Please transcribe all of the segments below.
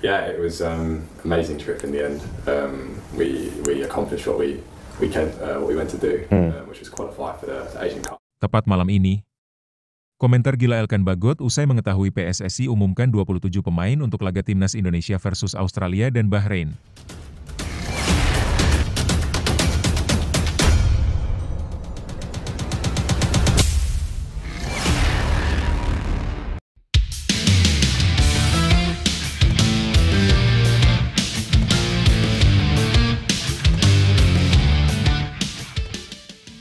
Yeah, it was amazing trip in the end. We accomplished what we went to do, which was qualify for the Asian Cup. Tepat malam ini, komentar gila Elkan Bagot usai mengetahui PSSI umumkan 27 pemain untuk laga timnas Indonesia versus Australia dan Bahrain.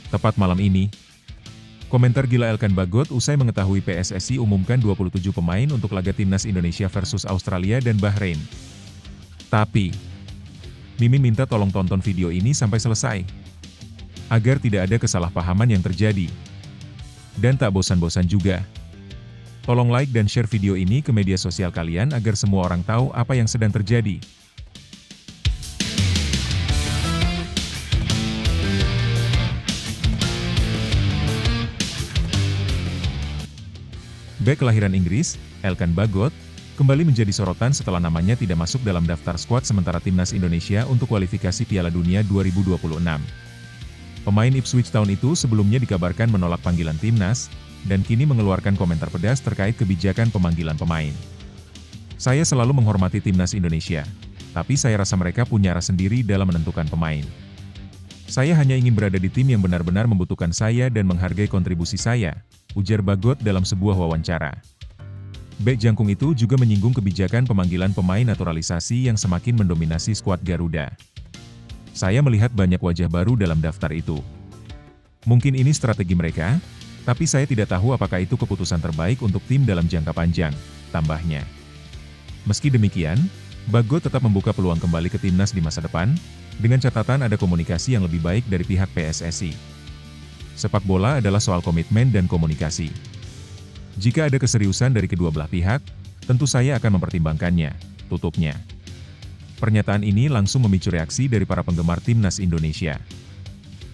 Tepat malam ini, komentar gila Elkan Bagot usai mengetahui PSSI umumkan 27 pemain untuk laga timnas Indonesia versus Australia dan Bahrain. Tapi, Mimin minta tolong tonton video ini sampai selesai, agar tidak ada kesalahpahaman yang terjadi. Dan tak bosan-bosan juga, tolong like dan share video ini ke media sosial kalian agar semua orang tahu apa yang sedang terjadi. Bek kelahiran Inggris, Elkan Bagot, kembali menjadi sorotan setelah namanya tidak masuk dalam daftar skuad sementara timnas Indonesia untuk kualifikasi Piala Dunia 2026. Pemain Ipswich Town itu sebelumnya dikabarkan menolak panggilan timnas, dan kini mengeluarkan komentar pedas terkait kebijakan pemanggilan pemain. Saya selalu menghormati timnas Indonesia, tapi saya rasa mereka punya arah sendiri dalam menentukan pemain. Saya hanya ingin berada di tim yang benar-benar membutuhkan saya dan menghargai kontribusi saya, ujar Bagot dalam sebuah wawancara. Bek jangkung itu juga menyinggung kebijakan pemanggilan pemain naturalisasi yang semakin mendominasi skuad Garuda. Saya melihat banyak wajah baru dalam daftar itu. Mungkin ini strategi mereka, tapi saya tidak tahu apakah itu keputusan terbaik untuk tim dalam jangka panjang, tambahnya. Meski demikian, Bagot tetap membuka peluang kembali ke timnas di masa depan, dengan catatan ada komunikasi yang lebih baik dari pihak PSSI. Sepak bola adalah soal komitmen dan komunikasi. Jika ada keseriusan dari kedua belah pihak, tentu saya akan mempertimbangkannya, tutupnya. Pernyataan ini langsung memicu reaksi dari para penggemar timnas Indonesia.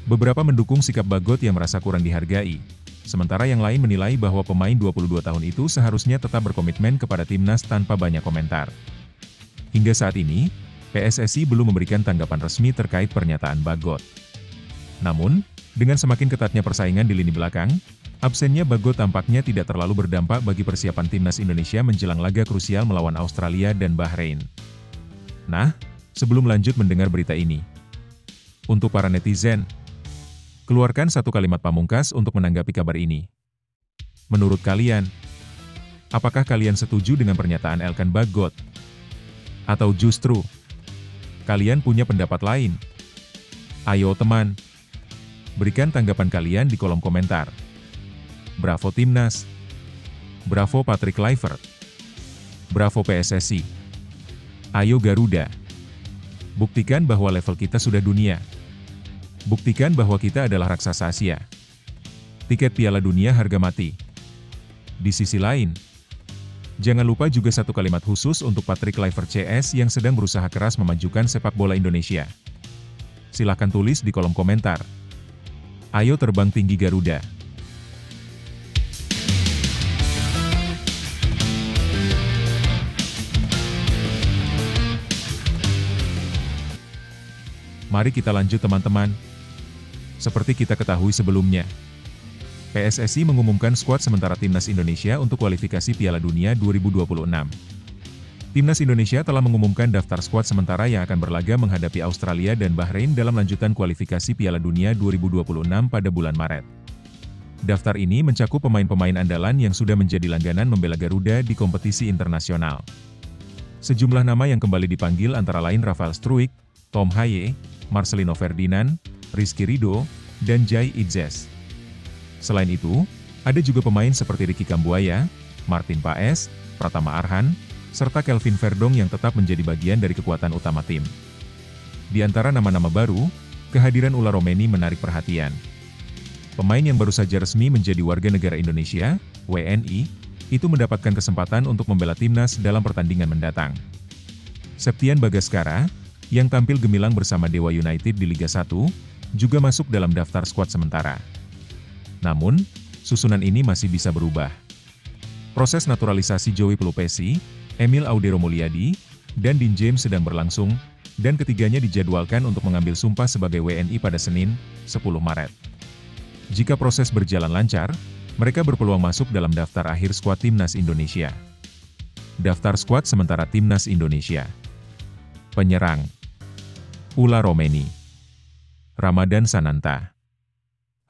Beberapa mendukung sikap Bagot yang merasa kurang dihargai, sementara yang lain menilai bahwa pemain 22 tahun itu seharusnya tetap berkomitmen kepada timnas tanpa banyak komentar. Hingga saat ini, PSSI belum memberikan tanggapan resmi terkait pernyataan Bagot. Namun, dengan semakin ketatnya persaingan di lini belakang, absennya Bagot tampaknya tidak terlalu berdampak bagi persiapan timnas Indonesia menjelang laga krusial melawan Australia dan Bahrain. Nah, sebelum lanjut mendengar berita ini, untuk para netizen, keluarkan satu kalimat pamungkas untuk menanggapi kabar ini. Menurut kalian, apakah kalian setuju dengan pernyataan Elkan Bagot? Atau justru, kalian punya pendapat lain? Ayo teman, berikan tanggapan kalian di kolom komentar. Bravo Timnas. Bravo Patrick Kluivert. Bravo PSSI. Ayo Garuda. Buktikan bahwa level kita sudah dunia. Buktikan bahwa kita adalah raksasa Asia. Tiket Piala Dunia harga mati. Di sisi lain, jangan lupa juga satu kalimat khusus untuk Patrick Kluivert CS yang sedang berusaha keras memajukan sepak bola Indonesia. Silahkan tulis di kolom komentar. Ayo terbang tinggi Garuda. Mari kita lanjut teman-teman. Seperti kita ketahui sebelumnya, PSSI mengumumkan skuad sementara timnas Indonesia untuk kualifikasi Piala Dunia 2026. Timnas Indonesia telah mengumumkan daftar skuad sementara yang akan berlaga menghadapi Australia dan Bahrain dalam lanjutan kualifikasi Piala Dunia 2026 pada bulan Maret. Daftar ini mencakup pemain-pemain andalan yang sudah menjadi langganan membela Garuda di kompetisi internasional. Sejumlah nama yang kembali dipanggil antara lain Rafael Struijk, Tom Haye, Marcelino Ferdinand, Rizky Ridho, dan Jai Idzes. Selain itu, ada juga pemain seperti Ricky Kambuaya, Martin Paes, Pratama Arhan, serta Kelvin Verdong yang tetap menjadi bagian dari kekuatan utama tim. Di antara nama-nama baru, kehadiran Ula Romeni menarik perhatian. Pemain yang baru saja resmi menjadi warga negara Indonesia, WNI, itu mendapatkan kesempatan untuk membela timnas dalam pertandingan mendatang. Septian Bagaskara, yang tampil gemilang bersama Dewa United di Liga 1, juga masuk dalam daftar skuad sementara. Namun, susunan ini masih bisa berubah. Proses naturalisasi Joey Pelupesi, Emil Audero Mulyadi, dan Dean James sedang berlangsung, dan ketiganya dijadwalkan untuk mengambil sumpah sebagai WNI pada Senin, 10 Maret. Jika proses berjalan lancar, mereka berpeluang masuk dalam daftar akhir skuad Timnas Indonesia. Daftar skuad sementara Timnas Indonesia. Penyerang: Ula Romeni, Ramadan Sananta,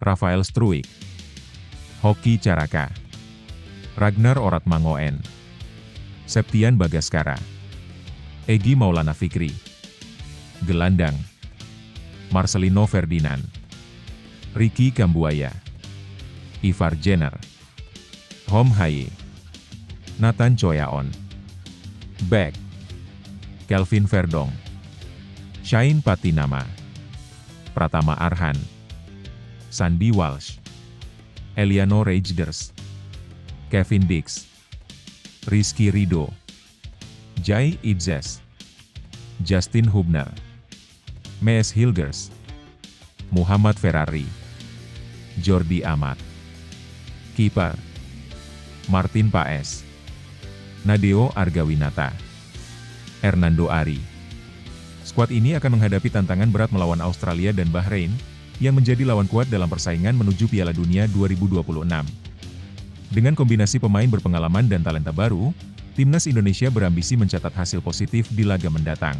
Rafael Struijk, Hoki Caraka, Ragnar Oratmangoen, Septian Bagaskara, Egy Maulana Fikri. Gelandang: Marcelino Ferdinand, Ricky Kambuaya, Ivar Jenner, Hom Haye, Nathan Choyaon. Back: Kelvin Verdong, Shain Patinama, Pratama Arhan, Sandy Walsh, Eliano Rejders, Kevin Dix, Rizky Ridho, Jai Idzes, Justin Hubner, Mees Hilgers, Muhammad Ferrari, Jordi Amat. Kiper: Martin Paes, Nadeo Argawinata, Hernando Ari. Skuad ini akan menghadapi tantangan berat melawan Australia dan Bahrain, yang menjadi lawan kuat dalam persaingan menuju Piala Dunia 2026. Dengan kombinasi pemain berpengalaman dan talenta baru, Timnas Indonesia berambisi mencatat hasil positif di laga mendatang.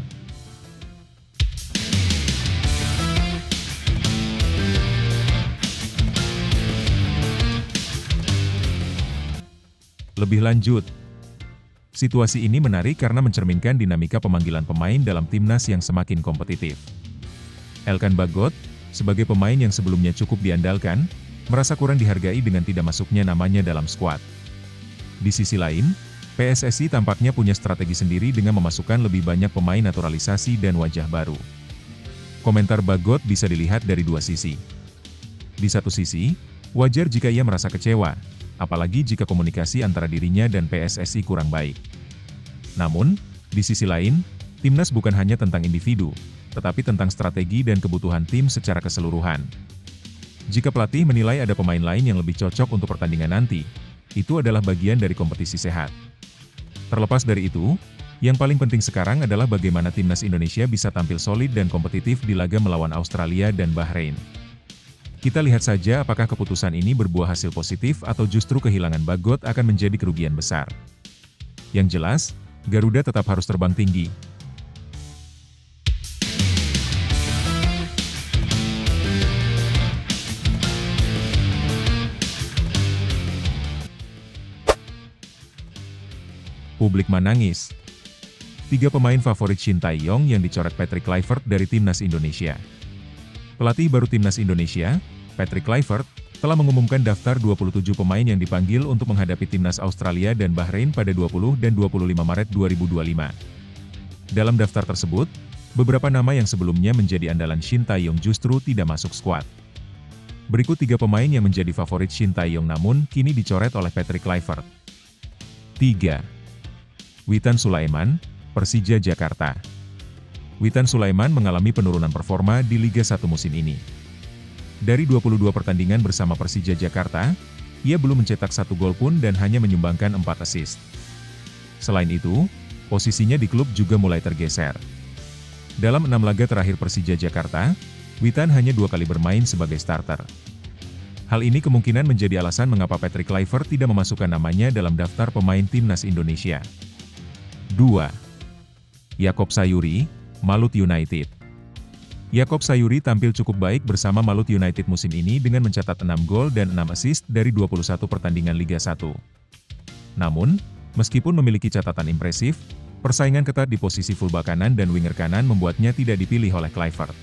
Lebih lanjut, situasi ini menarik karena mencerminkan dinamika pemanggilan pemain dalam Timnas yang semakin kompetitif. Elkan Bagot, sebagai pemain yang sebelumnya cukup diandalkan, merasa kurang dihargai dengan tidak masuknya namanya dalam skuad. Di sisi lain, PSSI tampaknya punya strategi sendiri dengan memasukkan lebih banyak pemain naturalisasi dan wajah baru. Komentar Bagot bisa dilihat dari dua sisi. Di satu sisi, wajar jika ia merasa kecewa, apalagi jika komunikasi antara dirinya dan PSSI kurang baik. Namun, di sisi lain, Timnas bukan hanya tentang individu, tetapi tentang strategi dan kebutuhan tim secara keseluruhan. Jika pelatih menilai ada pemain lain yang lebih cocok untuk pertandingan nanti, itu adalah bagian dari kompetisi sehat. Terlepas dari itu, yang paling penting sekarang adalah bagaimana Timnas Indonesia bisa tampil solid dan kompetitif di laga melawan Australia dan Bahrain. Kita lihat saja apakah keputusan ini berbuah hasil positif atau justru kehilangan Bagot akan menjadi kerugian besar. Yang jelas, Garuda tetap harus terbang tinggi. Publik menangis. 3 pemain favorit Shin Tae-yong yang dicoret Patrick Kluivert dari Timnas Indonesia. Pelatih baru Timnas Indonesia, Patrick Kluivert, telah mengumumkan daftar 27 pemain yang dipanggil untuk menghadapi Timnas Australia dan Bahrain pada 20 dan 25 Maret 2025. Dalam daftar tersebut, beberapa nama yang sebelumnya menjadi andalan Shin Tae-yong justru tidak masuk skuad. Berikut 3 pemain yang menjadi favorit Shin Tae-yong namun kini dicoret oleh Patrick Kluivert. 3. Witan Sulaiman, Persija Jakarta. Witan Sulaiman mengalami penurunan performa di Liga 1 musim ini. Dari 22 pertandingan bersama Persija Jakarta, ia belum mencetak 1 gol pun dan hanya menyumbangkan 4 assist. Selain itu, posisinya di klub juga mulai tergeser. Dalam 6 laga terakhir Persija Jakarta, Witan hanya 2 kali bermain sebagai starter. Hal ini kemungkinan menjadi alasan mengapa Patrick Kluivert tidak memasukkan namanya dalam daftar pemain Timnas Indonesia. 2. Yaakob Sayuri, Malut United. Yaakob Sayuri tampil cukup baik bersama Malut United musim ini dengan mencatat 6 gol dan 6 assist dari 21 pertandingan Liga 1. Namun, meskipun memiliki catatan impresif, persaingan ketat di posisi fullback kanan dan winger kanan membuatnya tidak dipilih oleh Kluivert.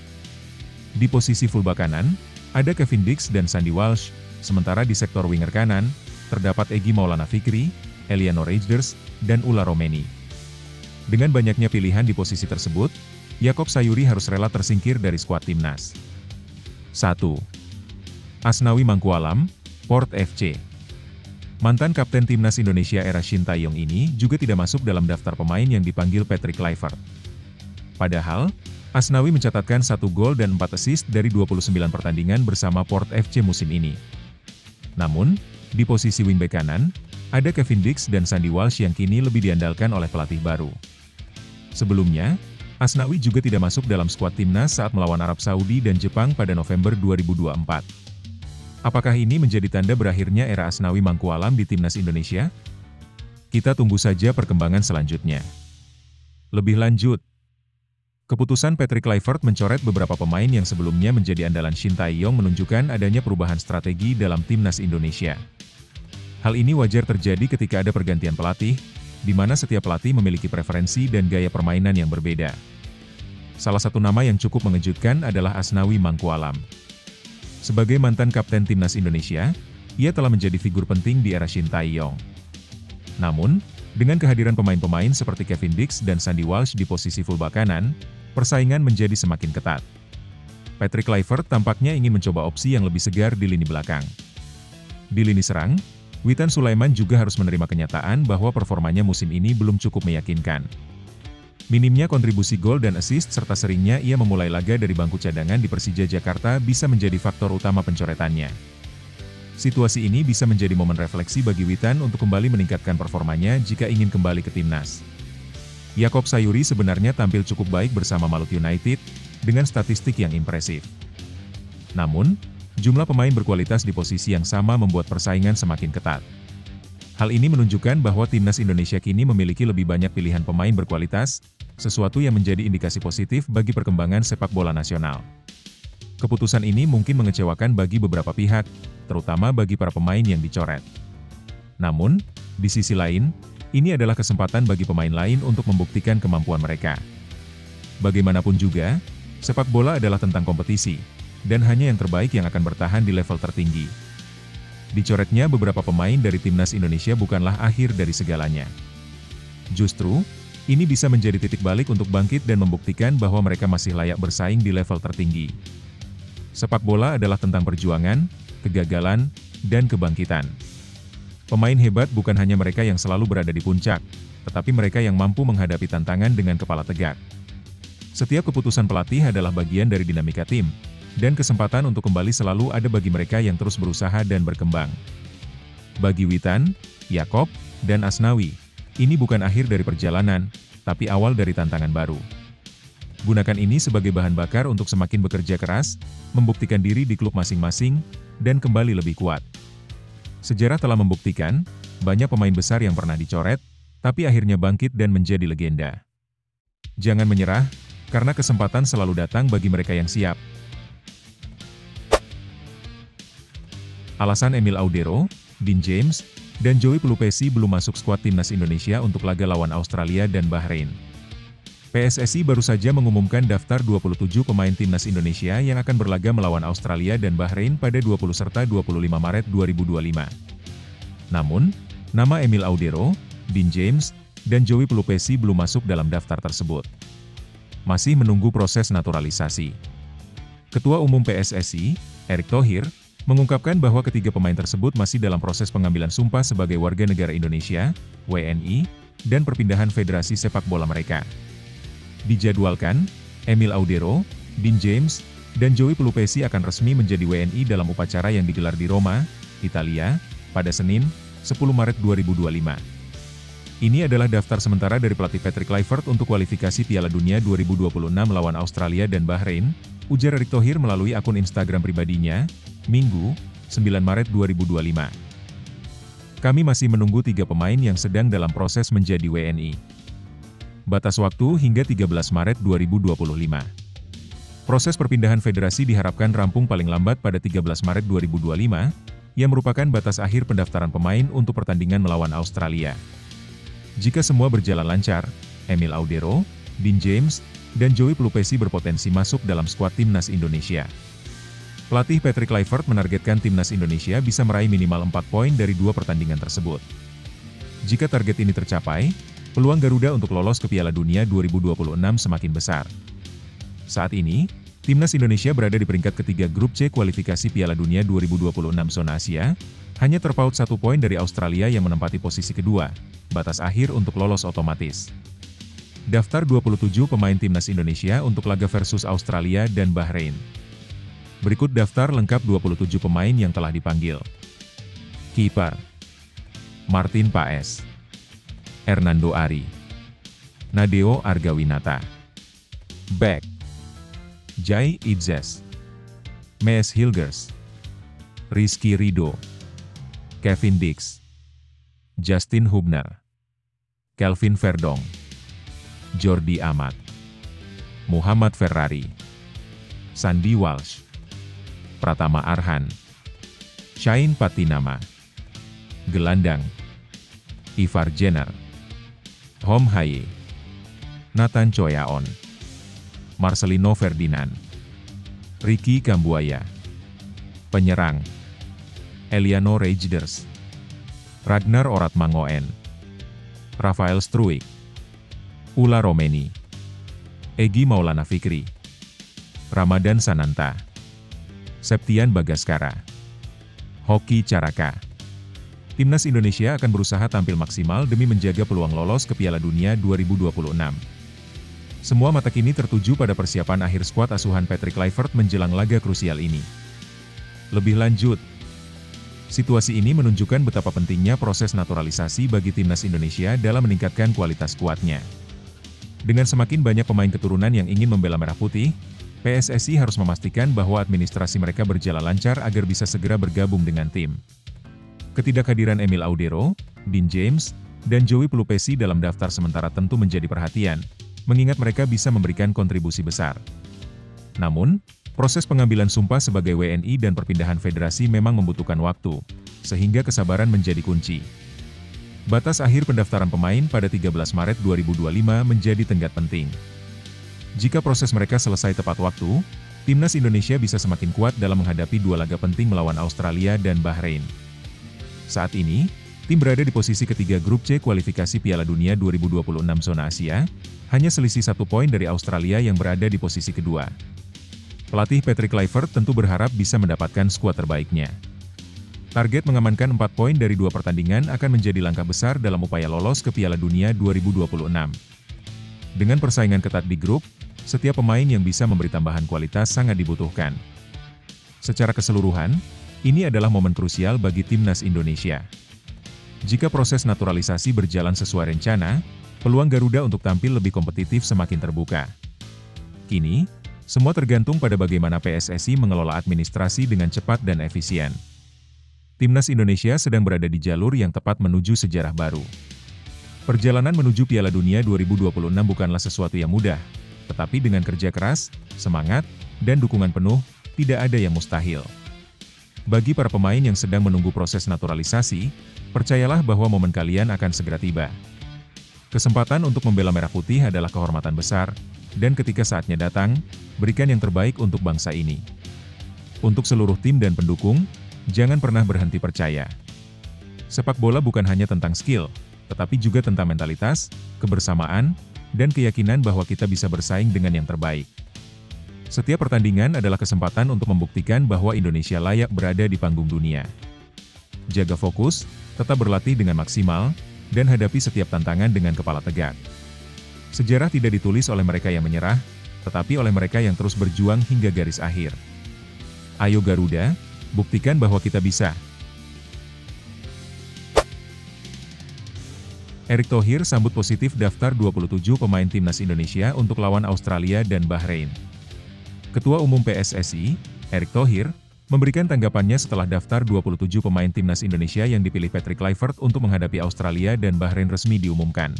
Di posisi fullback kanan, ada Kevin Dix dan Sandy Walsh, sementara di sektor winger kanan, terdapat Egy Maulana Fikri, Eliano Rejders, dan Ula Romeni. Dengan banyaknya pilihan di posisi tersebut, Yaakob Sayuri harus rela tersingkir dari skuad Timnas. 1. Asnawi Mangkualam, Port FC. Mantan kapten Timnas Indonesia era Shin Tae-yong ini juga tidak masuk dalam daftar pemain yang dipanggil Patrick Kluivert. Padahal, Asnawi mencatatkan 1 gol dan 4 assist dari 29 pertandingan bersama Port FC musim ini. Namun, di posisi wingback kanan, ada Kevin Dix dan Sandy Walsh yang kini lebih diandalkan oleh pelatih baru. Sebelumnya, Asnawi juga tidak masuk dalam skuad timnas saat melawan Arab Saudi dan Jepang pada November 2024. Apakah ini menjadi tanda berakhirnya era Asnawi Mangkualam di timnas Indonesia? Kita tunggu saja perkembangan selanjutnya. Lebih lanjut, keputusan Patrick Kluivert mencoret beberapa pemain yang sebelumnya menjadi andalan Shin Tae-yong menunjukkan adanya perubahan strategi dalam timnas Indonesia. Hal ini wajar terjadi ketika ada pergantian pelatih, di mana setiap pelatih memiliki preferensi dan gaya permainan yang berbeda. Salah satu nama yang cukup mengejutkan adalah Asnawi Mangkualam. Sebagai mantan kapten timnas Indonesia, ia telah menjadi figur penting di era Shin Tae-yong. Namun, dengan kehadiran pemain-pemain seperti Kevin Dix dan Sandy Walsh di posisi fullback kanan, persaingan menjadi semakin ketat. Patrick Kluivert tampaknya ingin mencoba opsi yang lebih segar di lini belakang. Di lini serang, Witan Sulaiman juga harus menerima kenyataan bahwa performanya musim ini belum cukup meyakinkan. Minimnya kontribusi gol dan assist serta seringnya ia memulai laga dari bangku cadangan di Persija Jakarta bisa menjadi faktor utama pencoretannya. Situasi ini bisa menjadi momen refleksi bagi Witan untuk kembali meningkatkan performanya jika ingin kembali ke timnas. Yakob Sayuri sebenarnya tampil cukup baik bersama Maluku United, dengan statistik yang impresif. Namun, jumlah pemain berkualitas di posisi yang sama membuat persaingan semakin ketat. Hal ini menunjukkan bahwa timnas Indonesia kini memiliki lebih banyak pilihan pemain berkualitas, sesuatu yang menjadi indikasi positif bagi perkembangan sepak bola nasional. Keputusan ini mungkin mengecewakan bagi beberapa pihak, terutama bagi para pemain yang dicoret. Namun, di sisi lain, ini adalah kesempatan bagi pemain lain untuk membuktikan kemampuan mereka. Bagaimanapun juga, sepak bola adalah tentang kompetisi, dan hanya yang terbaik yang akan bertahan di level tertinggi. Dicoretnya beberapa pemain dari timnas Indonesia bukanlah akhir dari segalanya. Justru, ini bisa menjadi titik balik untuk bangkit dan membuktikan bahwa mereka masih layak bersaing di level tertinggi. Sepak bola adalah tentang perjuangan, kegagalan, dan kebangkitan. Pemain hebat bukan hanya mereka yang selalu berada di puncak, tetapi mereka yang mampu menghadapi tantangan dengan kepala tegak. Setiap keputusan pelatih adalah bagian dari dinamika tim, dan kesempatan untuk kembali selalu ada bagi mereka yang terus berusaha dan berkembang. Bagi Witan, Yakob, dan Asnawi, ini bukan akhir dari perjalanan, tapi awal dari tantangan baru. Gunakan ini sebagai bahan bakar untuk semakin bekerja keras, membuktikan diri di klub masing-masing, dan kembali lebih kuat. Sejarah telah membuktikan, banyak pemain besar yang pernah dicoret, tapi akhirnya bangkit dan menjadi legenda. Jangan menyerah, karena kesempatan selalu datang bagi mereka yang siap. Alasan Emil Audero, Dean James, dan Joey Pelupesi belum masuk skuad timnas Indonesia untuk laga lawan Australia dan Bahrain. PSSI baru saja mengumumkan daftar 27 pemain timnas Indonesia yang akan berlaga melawan Australia dan Bahrain pada 20 serta 25 Maret 2025. Namun, nama Emil Audero, Dean James, dan Joey Pelupesi belum masuk dalam daftar tersebut. Masih menunggu proses naturalisasi. Ketua Umum PSSI, Erick Thohir, mengungkapkan bahwa ketiga pemain tersebut masih dalam proses pengambilan sumpah sebagai warga negara Indonesia, WNI, dan perpindahan federasi sepak bola mereka. Dijadwalkan, Emil Audero, Dean James, dan Joey Pelupesi akan resmi menjadi WNI dalam upacara yang digelar di Roma, Italia, pada Senin, 10 Maret 2025. Ini adalah daftar sementara dari pelatih Patrick Kluivert untuk kualifikasi Piala Dunia 2026 melawan Australia dan Bahrain, ujar Erick Thohir melalui akun Instagram pribadinya, Minggu, 9 Maret 2025. Kami masih menunggu 3 pemain yang sedang dalam proses menjadi WNI. Batas waktu hingga 13 Maret 2025. Proses perpindahan federasi diharapkan rampung paling lambat pada 13 Maret 2025, yang merupakan batas akhir pendaftaran pemain untuk pertandingan melawan Australia. Jika semua berjalan lancar, Emil Audero, Dean James, dan Joey Pelupesi berpotensi masuk dalam skuad timnas Indonesia. Pelatih Patrick Kluivert menargetkan timnas Indonesia bisa meraih minimal 4 poin dari 2 pertandingan tersebut. Jika target ini tercapai, peluang Garuda untuk lolos ke Piala Dunia 2026 semakin besar. Saat ini, timnas Indonesia berada di peringkat ketiga grup C kualifikasi Piala Dunia 2026 zona Asia, hanya terpaut 1 poin dari Australia yang menempati posisi kedua, batas akhir untuk lolos otomatis. Daftar 27 pemain timnas Indonesia untuk laga versus Australia dan Bahrain. Berikut daftar lengkap 27 pemain yang telah dipanggil. Kiper: Martin Paes, Hernando Ari, Nadeo Argawinata. Back, Jai Idzes, Mees Hilgers, Rizky Ridho, Kevin Dix, Justin Hubner, Kelvin Verdong, Jordi Amat, Muhammad Ferrari, Sandi Walsh, Pratama Arhan, Shain Patinama, Gelandang, Ivar Jenner, Hom Haye, Nathan Choyaon, Marcelino Ferdinand, Ricky Kambuaya, penyerang, Eliano Rejders, Ragnar Oratmangoen, Rafael Struik, Ula Romeni, Egy Maulana Fikri, Ramadan Sananta, Septian Bagaskara, Hoki Caraka. Timnas Indonesia akan berusaha tampil maksimal demi menjaga peluang lolos ke Piala Dunia 2026. Semua mata kini tertuju pada persiapan akhir skuad asuhan Patrick Kluivert menjelang laga krusial ini. Lebih lanjut, situasi ini menunjukkan betapa pentingnya proses naturalisasi bagi Timnas Indonesia dalam meningkatkan kualitas skuadnya. Dengan semakin banyak pemain keturunan yang ingin membela Merah Putih, PSSI harus memastikan bahwa administrasi mereka berjalan lancar agar bisa segera bergabung dengan tim. Ketidakhadiran Emil Audero, Dean James, dan Joey Pelupesi dalam daftar sementara tentu menjadi perhatian, mengingat mereka bisa memberikan kontribusi besar. Namun, proses pengambilan sumpah sebagai WNI dan perpindahan federasi memang membutuhkan waktu, sehingga kesabaran menjadi kunci. Batas akhir pendaftaran pemain pada 13 Maret 2025 menjadi tenggat penting. Jika proses mereka selesai tepat waktu, Timnas Indonesia bisa semakin kuat dalam menghadapi dua laga penting melawan Australia dan Bahrain. Saat ini, tim berada di posisi ketiga grup C kualifikasi Piala Dunia 2026 zona Asia, hanya selisih 1 poin dari Australia yang berada di posisi kedua. Pelatih Patrick Kluivert tentu berharap bisa mendapatkan skuad terbaiknya. Target mengamankan 4 poin dari 2 pertandingan akan menjadi langkah besar dalam upaya lolos ke Piala Dunia 2026. Dengan persaingan ketat di grup, setiap pemain yang bisa memberi tambahan kualitas sangat dibutuhkan. Secara keseluruhan, ini adalah momen krusial bagi Timnas Indonesia. Jika proses naturalisasi berjalan sesuai rencana, peluang Garuda untuk tampil lebih kompetitif semakin terbuka. Kini, semua tergantung pada bagaimana PSSI mengelola administrasi dengan cepat dan efisien. Timnas Indonesia sedang berada di jalur yang tepat menuju sejarah baru. Perjalanan menuju Piala Dunia 2026 bukanlah sesuatu yang mudah, tetapi dengan kerja keras, semangat, dan dukungan penuh, tidak ada yang mustahil. Bagi para pemain yang sedang menunggu proses naturalisasi, percayalah bahwa momen kalian akan segera tiba. Kesempatan untuk membela Merah Putih adalah kehormatan besar, dan ketika saatnya datang, berikan yang terbaik untuk bangsa ini. Untuk seluruh tim dan pendukung, jangan pernah berhenti percaya. Sepak bola bukan hanya tentang skill, tetapi juga tentang mentalitas, kebersamaan, dan keyakinan bahwa kita bisa bersaing dengan yang terbaik. Setiap pertandingan adalah kesempatan untuk membuktikan bahwa Indonesia layak berada di panggung dunia. Jaga fokus, tetap berlatih dengan maksimal, dan hadapi setiap tantangan dengan kepala tegak. Sejarah tidak ditulis oleh mereka yang menyerah, tetapi oleh mereka yang terus berjuang hingga garis akhir. Ayo Garuda, buktikan bahwa kita bisa. Erick Thohir sambut positif daftar 27 pemain Timnas Indonesia untuk lawan Australia dan Bahrain. Ketua Umum PSSI, Erick Thohir, memberikan tanggapannya setelah daftar 27 pemain Timnas Indonesia yang dipilih Patrick Kluivert untuk menghadapi Australia dan Bahrain resmi diumumkan.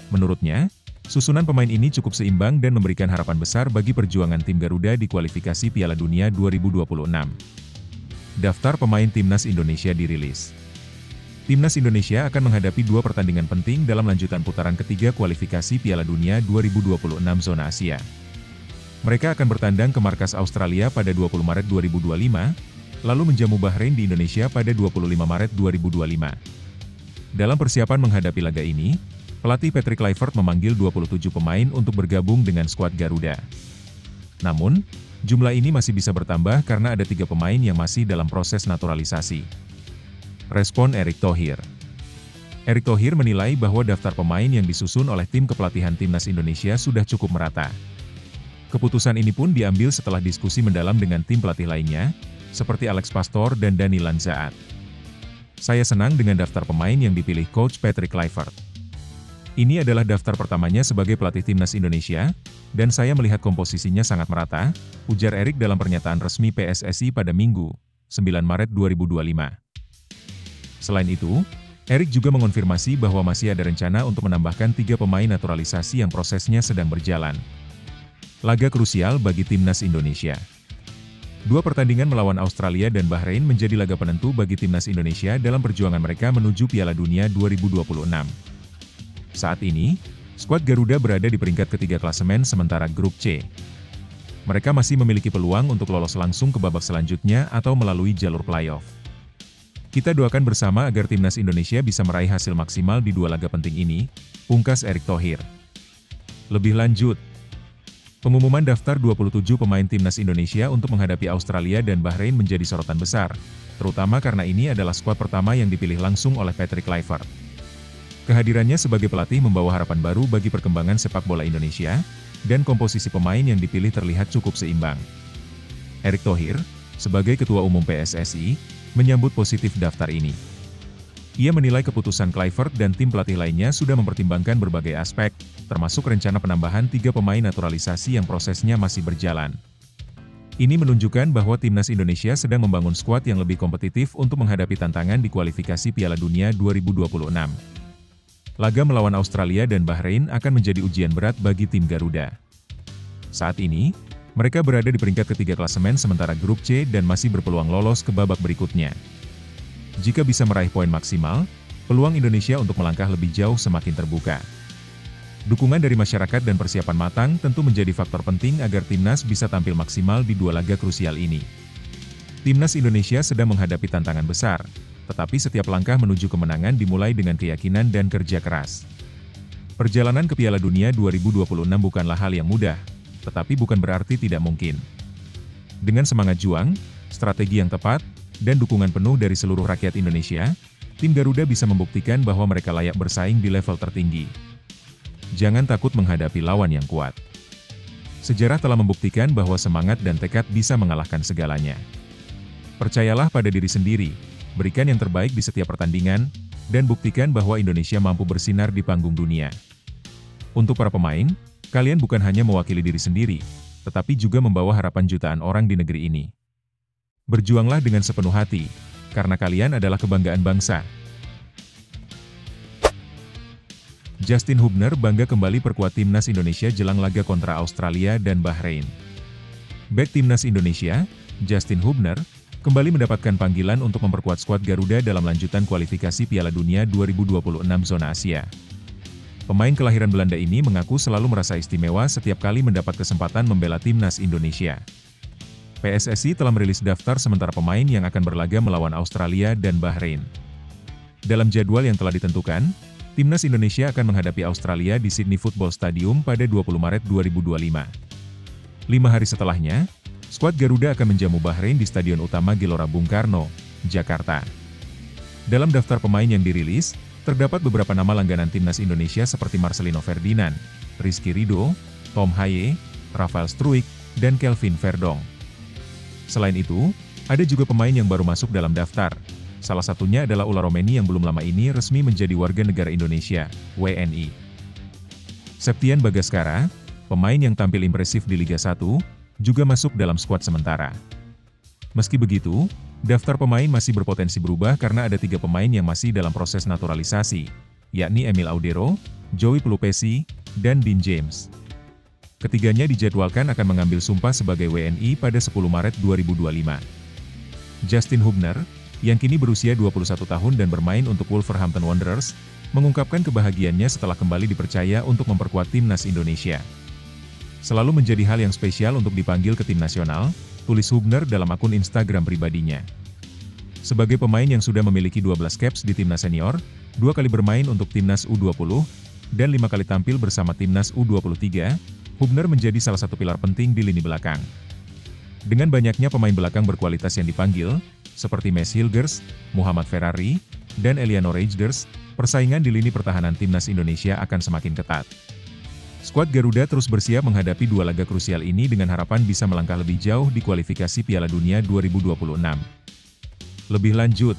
Menurutnya, susunan pemain ini cukup seimbang dan memberikan harapan besar bagi perjuangan tim Garuda di kualifikasi Piala Dunia 2026. Daftar pemain Timnas Indonesia dirilis. Timnas Indonesia akan menghadapi 2 pertandingan penting dalam lanjutan putaran ketiga kualifikasi Piala Dunia 2026 zona Asia. Mereka akan bertandang ke markas Australia pada 20 Maret 2025, lalu menjamu Bahrain di Indonesia pada 25 Maret 2025. Dalam persiapan menghadapi laga ini, pelatih Patrick Kluivert memanggil 27 pemain untuk bergabung dengan skuad Garuda. Namun, jumlah ini masih bisa bertambah karena ada 3 pemain yang masih dalam proses naturalisasi. Respon Erick Thohir. Erick Thohir menilai bahwa daftar pemain yang disusun oleh tim kepelatihan Timnas Indonesia sudah cukup merata. Keputusan ini pun diambil setelah diskusi mendalam dengan tim pelatih lainnya, seperti Alex Pastor dan Dani Lanzaat. Saya senang dengan daftar pemain yang dipilih Coach Patrick Kluivert. Ini adalah daftar pertamanya sebagai pelatih timnas Indonesia, dan saya melihat komposisinya sangat merata, ujar Erik dalam pernyataan resmi PSSI pada Minggu, 9 Maret 2025. Selain itu, Erik juga mengonfirmasi bahwa masih ada rencana untuk menambahkan 3 pemain naturalisasi yang prosesnya sedang berjalan. Laga krusial bagi timnas Indonesia. 2 pertandingan melawan Australia dan Bahrain menjadi laga penentu bagi timnas Indonesia dalam perjuangan mereka menuju Piala Dunia 2026. Saat ini, skuad Garuda berada di peringkat ketiga klasemen sementara grup C. Mereka masih memiliki peluang untuk lolos langsung ke babak selanjutnya atau melalui jalur playoff. Kita doakan bersama agar timnas Indonesia bisa meraih hasil maksimal di 2 laga penting ini, pungkas Erick Thohir. Lebih lanjut, pengumuman daftar 27 pemain timnas Indonesia untuk menghadapi Australia dan Bahrain menjadi sorotan besar, terutama karena ini adalah skuad pertama yang dipilih langsung oleh Patrick Kluivert. Kehadirannya sebagai pelatih membawa harapan baru bagi perkembangan sepak bola Indonesia, dan komposisi pemain yang dipilih terlihat cukup seimbang. Erick Thohir, sebagai Ketua Umum PSSI, menyambut positif daftar ini. Ia menilai keputusan Kluivert dan tim pelatih lainnya sudah mempertimbangkan berbagai aspek, termasuk rencana penambahan 3 pemain naturalisasi yang prosesnya masih berjalan. Ini menunjukkan bahwa timnas Indonesia sedang membangun skuad yang lebih kompetitif untuk menghadapi tantangan di kualifikasi Piala Dunia 2026. Laga melawan Australia dan Bahrain akan menjadi ujian berat bagi tim Garuda. Saat ini, mereka berada di peringkat ketiga klasemen sementara grup C dan masih berpeluang lolos ke babak berikutnya. Jika bisa meraih poin maksimal, peluang Indonesia untuk melangkah lebih jauh semakin terbuka. Dukungan dari masyarakat dan persiapan matang tentu menjadi faktor penting agar timnas bisa tampil maksimal di 2 laga krusial ini. Timnas Indonesia sedang menghadapi tantangan besar, tetapi setiap langkah menuju kemenangan dimulai dengan keyakinan dan kerja keras. Perjalanan ke Piala Dunia 2026 bukanlah hal yang mudah, tetapi bukan berarti tidak mungkin. Dengan semangat juang, strategi yang tepat, dan dukungan penuh dari seluruh rakyat Indonesia, tim Garuda bisa membuktikan bahwa mereka layak bersaing di level tertinggi. Jangan takut menghadapi lawan yang kuat. Sejarah telah membuktikan bahwa semangat dan tekad bisa mengalahkan segalanya. Percayalah pada diri sendiri, berikan yang terbaik di setiap pertandingan, dan buktikan bahwa Indonesia mampu bersinar di panggung dunia. Untuk para pemain, kalian bukan hanya mewakili diri sendiri, tetapi juga membawa harapan jutaan orang di negeri ini. Berjuanglah dengan sepenuh hati, karena kalian adalah kebanggaan bangsa. Justin Hubner bangga kembali perkuat timnas Indonesia jelang laga kontra Australia dan Bahrain. Bek timnas Indonesia, Justin Hubner, kembali mendapatkan panggilan untuk memperkuat skuad Garuda dalam lanjutan kualifikasi Piala Dunia 2026 zona Asia. Pemain kelahiran Belanda ini mengaku selalu merasa istimewa setiap kali mendapat kesempatan membela timnas Indonesia. PSSI telah merilis daftar sementara pemain yang akan berlaga melawan Australia dan Bahrain. Dalam jadwal yang telah ditentukan, timnas Indonesia akan menghadapi Australia di Sydney Football Stadium pada 20 Maret 2025. 5 hari setelahnya, skuad Garuda akan menjamu Bahrain di Stadion Utama Gelora Bung Karno, Jakarta. Dalam daftar pemain yang dirilis, terdapat beberapa nama langganan timnas Indonesia seperti Marcelino Ferdinand, Rizky Ridho, Tom Haye, Rafael Struijk, dan Kelvin Verdong. Selain itu, ada juga pemain yang baru masuk dalam daftar. Salah satunya adalah Ula Romeni yang belum lama ini resmi menjadi warga negara Indonesia, WNI. Septian Bagaskara, pemain yang tampil impresif di Liga 1, juga masuk dalam skuad sementara. Meski begitu, daftar pemain masih berpotensi berubah karena ada 3 pemain yang masih dalam proses naturalisasi, yakni Emil Audero, Joey Pelupesi, dan Dean James. Ketiganya dijadwalkan akan mengambil sumpah sebagai WNI pada 10 Maret 2025. Justin Hubner, yang kini berusia 21 tahun dan bermain untuk Wolverhampton Wanderers, mengungkapkan kebahagiaannya setelah kembali dipercaya untuk memperkuat timnas Indonesia. Selalu menjadi hal yang spesial untuk dipanggil ke tim nasional, tulis Hubner dalam akun Instagram pribadinya. Sebagai pemain yang sudah memiliki 12 caps di timnas senior, 2 kali bermain untuk timnas U20, dan 5 kali tampil bersama timnas U23, Hubner menjadi salah satu pilar penting di lini belakang. Dengan banyaknya pemain belakang berkualitas yang dipanggil, seperti Mes Hilgers, Muhammad Ferrari, dan Eliano Reijnders, persaingan di lini pertahanan timnas Indonesia akan semakin ketat. Skuad Garuda terus bersiap menghadapi 2 laga krusial ini dengan harapan bisa melangkah lebih jauh di kualifikasi Piala Dunia 2026. Lebih lanjut,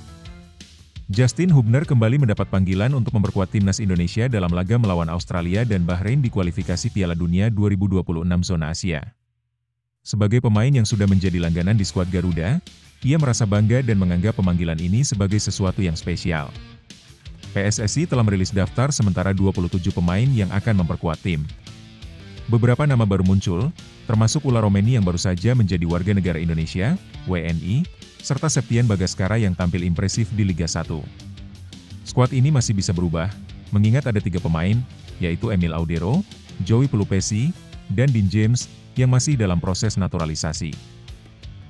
Justin Hubner kembali mendapat panggilan untuk memperkuat timnas Indonesia dalam laga melawan Australia dan Bahrain di kualifikasi Piala Dunia 2026 zona Asia. Sebagai pemain yang sudah menjadi langganan di skuad Garuda, ia merasa bangga dan menganggap pemanggilan ini sebagai sesuatu yang spesial. PSSI telah merilis daftar sementara 27 pemain yang akan memperkuat tim. Beberapa nama baru muncul, termasuk Ula Romeni yang baru saja menjadi warga negara Indonesia, WNI, serta Septian Bagaskara yang tampil impresif di Liga 1. Skuad ini masih bisa berubah, mengingat ada 3 pemain, yaitu Emil Audero, Joey Pelupesi, dan Dean James, yang masih dalam proses naturalisasi.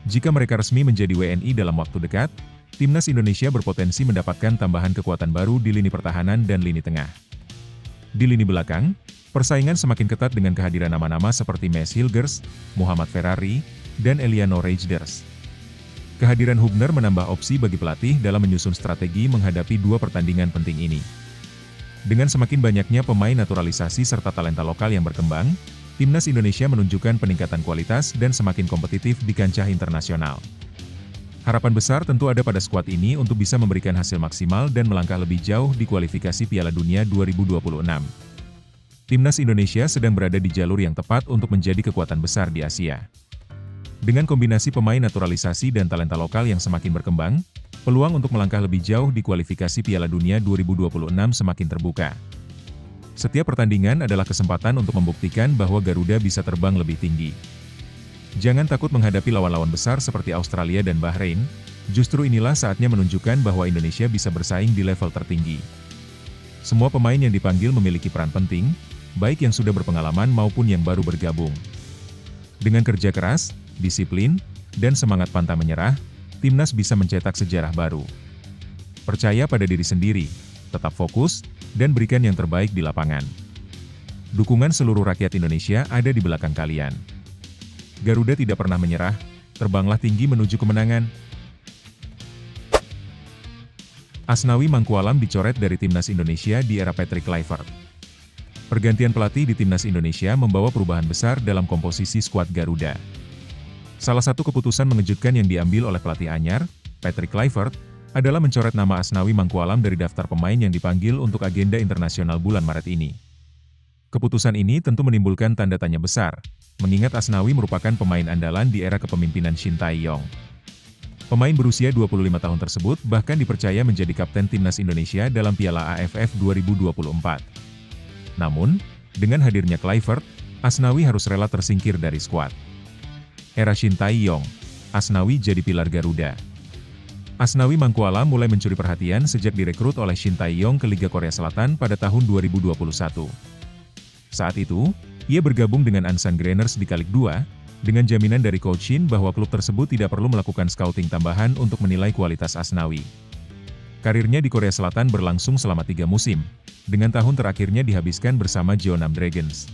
Jika mereka resmi menjadi WNI dalam waktu dekat, timnas Indonesia berpotensi mendapatkan tambahan kekuatan baru di lini pertahanan dan lini tengah. Di lini belakang, persaingan semakin ketat dengan kehadiran nama-nama seperti Maes Hilgers, Muhammad Ferrari, dan Eliano Reijnders. Kehadiran Hubner menambah opsi bagi pelatih dalam menyusun strategi menghadapi 2 pertandingan penting ini. Dengan semakin banyaknya pemain naturalisasi serta talenta lokal yang berkembang, timnas Indonesia menunjukkan peningkatan kualitas dan semakin kompetitif di kancah internasional. Harapan besar tentu ada pada skuad ini untuk bisa memberikan hasil maksimal dan melangkah lebih jauh di kualifikasi Piala Dunia 2026. Timnas Indonesia sedang berada di jalur yang tepat untuk menjadi kekuatan besar di Asia. Dengan kombinasi pemain naturalisasi dan talenta lokal yang semakin berkembang, peluang untuk melangkah lebih jauh di kualifikasi Piala Dunia 2026 semakin terbuka. Setiap pertandingan adalah kesempatan untuk membuktikan bahwa Garuda bisa terbang lebih tinggi. Jangan takut menghadapi lawan-lawan besar seperti Australia dan Bahrain, justru inilah saatnya menunjukkan bahwa Indonesia bisa bersaing di level tertinggi. Semua pemain yang dipanggil memiliki peran penting, baik yang sudah berpengalaman maupun yang baru bergabung. Dengan kerja keras, disiplin, dan semangat pantang menyerah, timnas bisa mencetak sejarah baru. Percaya pada diri sendiri, tetap fokus, dan berikan yang terbaik di lapangan. Dukungan seluruh rakyat Indonesia ada di belakang kalian. Garuda tidak pernah menyerah, terbanglah tinggi menuju kemenangan. Asnawi Mangkualam dicoret dari timnas Indonesia di era Patrick Kluivert. Pergantian pelatih di timnas Indonesia membawa perubahan besar dalam komposisi skuad Garuda. Salah satu keputusan mengejutkan yang diambil oleh pelatih anyar, Patrick Kluivert, adalah mencoret nama Asnawi Mangkualam dari daftar pemain yang dipanggil untuk agenda internasional bulan Maret ini. Keputusan ini tentu menimbulkan tanda tanya besar, mengingat Asnawi merupakan pemain andalan di era kepemimpinan Shin Tae-yong. Pemain berusia 25 tahun tersebut bahkan dipercaya menjadi kapten timnas Indonesia dalam Piala AFF 2024. Namun, dengan hadirnya Kluivert, Asnawi harus rela tersingkir dari skuad. Era Shin Tae-yong, Asnawi jadi pilar Garuda. Asnawi Mangkualam mulai mencuri perhatian sejak direkrut oleh Shin Tae-yong ke Liga Korea Selatan pada tahun 2021. Saat itu, ia bergabung dengan Ansan Granners di Kalik 2, dengan jaminan dari Coach Shin bahwa klub tersebut tidak perlu melakukan scouting tambahan untuk menilai kualitas Asnawi. Karirnya di Korea Selatan berlangsung selama 3 musim, dengan tahun terakhirnya dihabiskan bersama Jeonnam Dragons.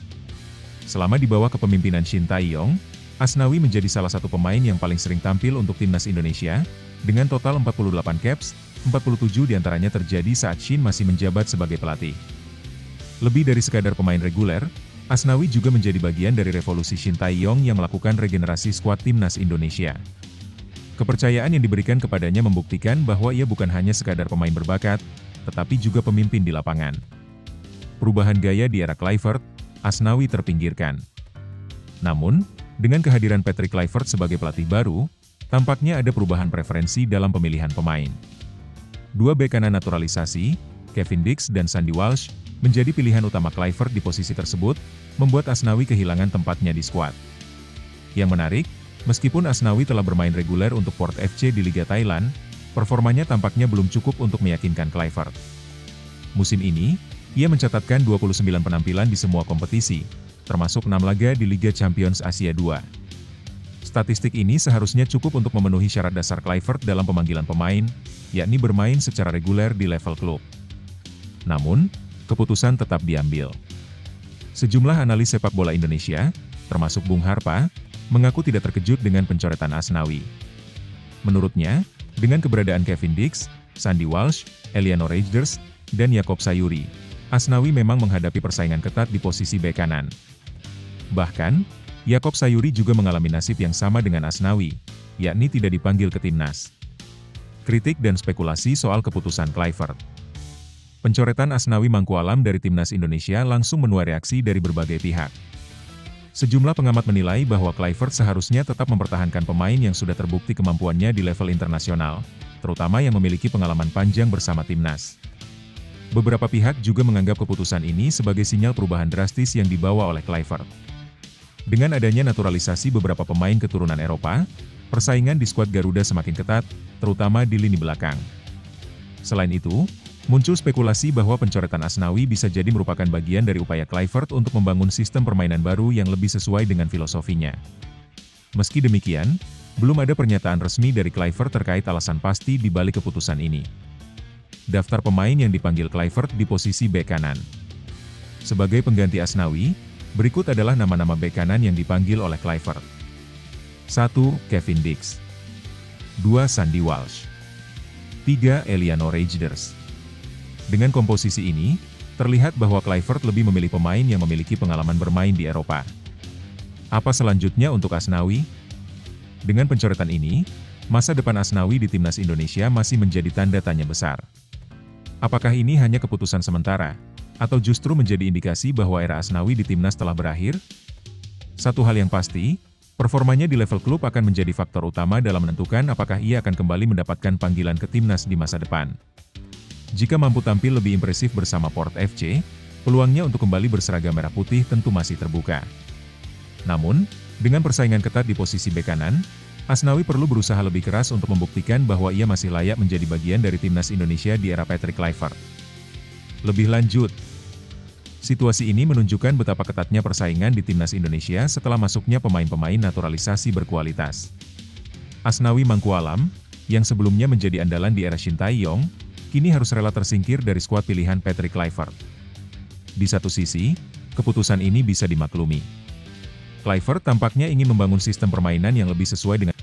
Selama di bawah kepemimpinan Shin Tae-yong, Asnawi menjadi salah satu pemain yang paling sering tampil untuk timnas Indonesia, dengan total 48 caps, 47 diantaranya terjadi saat Shin masih menjabat sebagai pelatih. Lebih dari sekadar pemain reguler, Asnawi juga menjadi bagian dari revolusi Shin Tae-yong yang melakukan regenerasi skuad timnas Indonesia. Kepercayaan yang diberikan kepadanya membuktikan bahwa ia bukan hanya sekadar pemain berbakat, tetapi juga pemimpin di lapangan. Perubahan gaya di era Kluivert, Asnawi terpinggirkan. Namun, dengan kehadiran Patrick Kluivert sebagai pelatih baru, tampaknya ada perubahan preferensi dalam pemilihan pemain. 2 bek kanan naturalisasi, Kevin Dix dan Sandy Walsh, menjadi pilihan utama Kluivert di posisi tersebut, membuat Asnawi kehilangan tempatnya di skuad. Yang menarik, meskipun Asnawi telah bermain reguler untuk Port FC di Liga Thailand, performanya tampaknya belum cukup untuk meyakinkan Kluivert. Musim ini, ia mencatatkan 29 penampilan di semua kompetisi, termasuk 6 laga di Liga Champions Asia 2. Statistik ini seharusnya cukup untuk memenuhi syarat dasar Kluivert dalam pemanggilan pemain, yakni bermain secara reguler di level klub. Namun, keputusan tetap diambil. Sejumlah analis sepak bola Indonesia, termasuk Bung Harpa, mengaku tidak terkejut dengan pencoretan Asnawi. Menurutnya, dengan keberadaan Kevin Dix, Sandy Walsh, Eliano Reijnders, dan Yacob Sayuri, Asnawi memang menghadapi persaingan ketat di posisi bek kanan. Bahkan, Yacob Sayuri juga mengalami nasib yang sama dengan Asnawi, yakni tidak dipanggil ke timnas. Kritik dan spekulasi soal keputusan Kluivert. Pencoretan Asnawi Mangkualam dari Timnas Indonesia langsung menuai reaksi dari berbagai pihak. Sejumlah pengamat menilai bahwa Kluivert seharusnya tetap mempertahankan pemain yang sudah terbukti kemampuannya di level internasional, terutama yang memiliki pengalaman panjang bersama Timnas. Beberapa pihak juga menganggap keputusan ini sebagai sinyal perubahan drastis yang dibawa oleh Kluivert. Dengan adanya naturalisasi beberapa pemain keturunan Eropa, persaingan di skuad Garuda semakin ketat, terutama di lini belakang. Selain itu, muncul spekulasi bahwa pencoretan Asnawi bisa jadi merupakan bagian dari upaya Kluivert untuk membangun sistem permainan baru yang lebih sesuai dengan filosofinya. Meski demikian, belum ada pernyataan resmi dari Kluivert terkait alasan pasti di balik keputusan ini. Daftar pemain yang dipanggil Kluivert di posisi bek kanan. Sebagai pengganti Asnawi, berikut adalah nama-nama bek kanan yang dipanggil oleh Kluivert. 1. Kevin Dix. 2. Sandy Walsh. 3. Eliano Reijnders. Dengan komposisi ini, terlihat bahwa Kluivert lebih memilih pemain yang memiliki pengalaman bermain di Eropa. Apa selanjutnya untuk Asnawi? Dengan pencoretan ini, masa depan Asnawi di Timnas Indonesia masih menjadi tanda tanya besar. Apakah ini hanya keputusan sementara, atau justru menjadi indikasi bahwa era Asnawi di Timnas telah berakhir? Satu hal yang pasti, performanya di level klub akan menjadi faktor utama dalam menentukan apakah ia akan kembali mendapatkan panggilan ke Timnas di masa depan. Jika mampu tampil lebih impresif bersama Port FC, peluangnya untuk kembali berseragam merah putih tentu masih terbuka. Namun, dengan persaingan ketat di posisi bek kanan, Asnawi perlu berusaha lebih keras untuk membuktikan bahwa ia masih layak menjadi bagian dari Timnas Indonesia di era Patrick Kluivert. Lebih lanjut, situasi ini menunjukkan betapa ketatnya persaingan di Timnas Indonesia setelah masuknya pemain-pemain naturalisasi berkualitas. Asnawi Mangkualam, yang sebelumnya menjadi andalan di era Shin Tae-yong, kini harus rela tersingkir dari skuad pilihan Patrick Kluivert. Di satu sisi, keputusan ini bisa dimaklumi. Kluivert tampaknya ingin membangun sistem permainan yang lebih sesuai dengan